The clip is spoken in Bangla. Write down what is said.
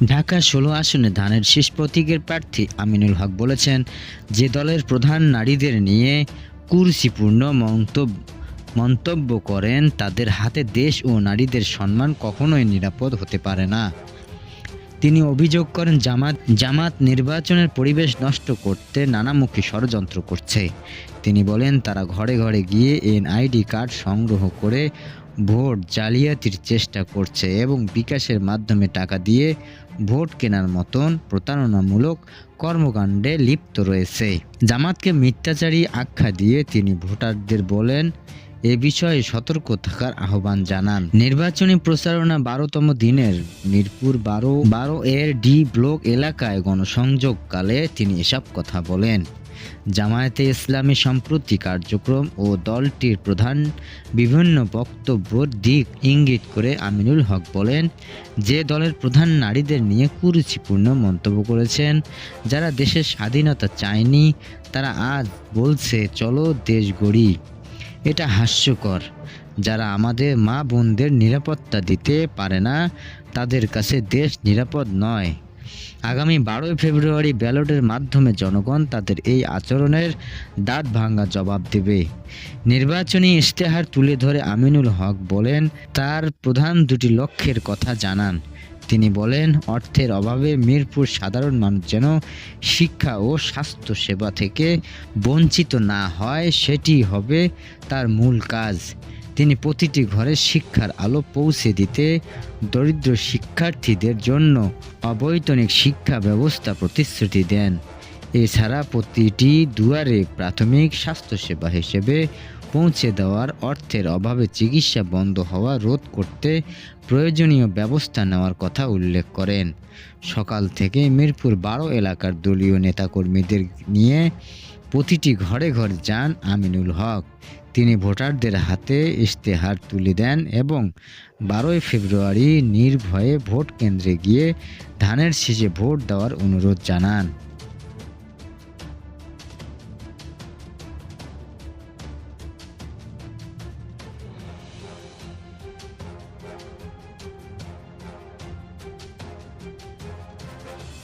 ঢাকা ১৬ আসনে ধানের শীষ প্রতীকের প্রার্থী আমিনুল হক বলেছেন, যে দলের প্রধান নারীদের নিয়ে কুরুচিপূর্ণ মন্তব্য করেন তাদের হাতে দেশ ও নারীদের সম্মান কখনোই নিরাপদ হতে পারে না। তিনি অভিযোগ করেন, জামাত নির্বাচনের পরিবেশ নষ্ট করতে নানামুখী ষড়যন্ত্র করছে। তিনি বলেন, তারা ঘরে ঘরে গিয়ে এনআইডি কার্ড সংগ্রহ করে ভোট জালিয়াতির চেষ্টা করছে এবং বিকাশের মাধ্যমে টাকা দিয়ে ভোট কেনার মতন প্রতারণামূলক কর্মকাণ্ডে লিপ্ত রয়েছে। জামাতকে মিথ্যাচারী আখ্যা দিয়ে তিনি ভোটারদের বলেন, এ বিষয়ে সতর্ক থাকার আহ্বান জানান। নির্বাচনী প্রচারণা ১২তম দিনের মিরপুর ১২ এর ডি ব্লক এলাকায় গণসংযোগকালে তিনি এসব কথা বলেন। জামায়াতে ইসলামী সম্প্রতি কার্যক্রম ও দলটির প্রধান বিভিন্ন বক্তব্যের দিক ইঙ্গিত করে আমিনুল হক বলেন, যে দলের প্রধান নারীদের নিয়ে কুরুচিপূর্ণ মন্তব্য করেছেন, যারা দেশের স্বাধীনতা চায়নি, তারা আজ বলছে চলো দেশ গড়ি। এটা হাস্যকর। যারা আমাদের মা বোনদের নিরাপত্তা দিতে পারে না, তাদের কাছে দেশ নিরাপদ নয়। আগামী ১২ ফেব্রুয়ারি ব্যালটের মাধ্যমে জনগণ তাদের এই আচরণের দাঁত ভাঙা জবাব দেবে। নির্বাচনী ইশতেহার তুলে ধরে আমিনুল হক বলেন, তার প্রধান দুটি লক্ষ্যের কথা জানান। তিনি বলেন, অর্থের অভাবে মিরপুর সাধারণ মানুষ যেন শিক্ষা ও স্বাস্থ্য সেবা থেকে বঞ্চিত না হয়, সেটি হবে তার মূল কাজ। তিনি প্রতিটি ঘরে শিক্ষার আলো পৌঁছে দিতে দরিদ্র শিক্ষার্থীদের জন্য অবৈতনিক শিক্ষা ব্যবস্থা প্রতিশ্রুতি দেন। এছাড়া প্রতিটি দুয়ারে প্রাথমিক স্বাস্থ্যসেবা হিসেবে পৌঁছে দেওয়ার, অর্থের অভাবে চিকিৎসা বন্ধ হওয়া রোধ করতে প্রয়োজনীয় ব্যবস্থা নেওয়ার কথা উল্লেখ করেন। সকাল থেকে মিরপুর ১২ এলাকার দলীয় নেতাকর্মীদের নিয়ে প্রতিটি ঘরে ঘরে যান আমিনুল হক। তিনি ভোটারদের হাতে ইশতেহার তুলে দেন এবং ১২ ফেব্রুয়ারি নির্ভয়ে ভোট কেন্দ্রে গিয়ে ধানের শীষে ভোট দেওয়ার অনুরোধ জানান।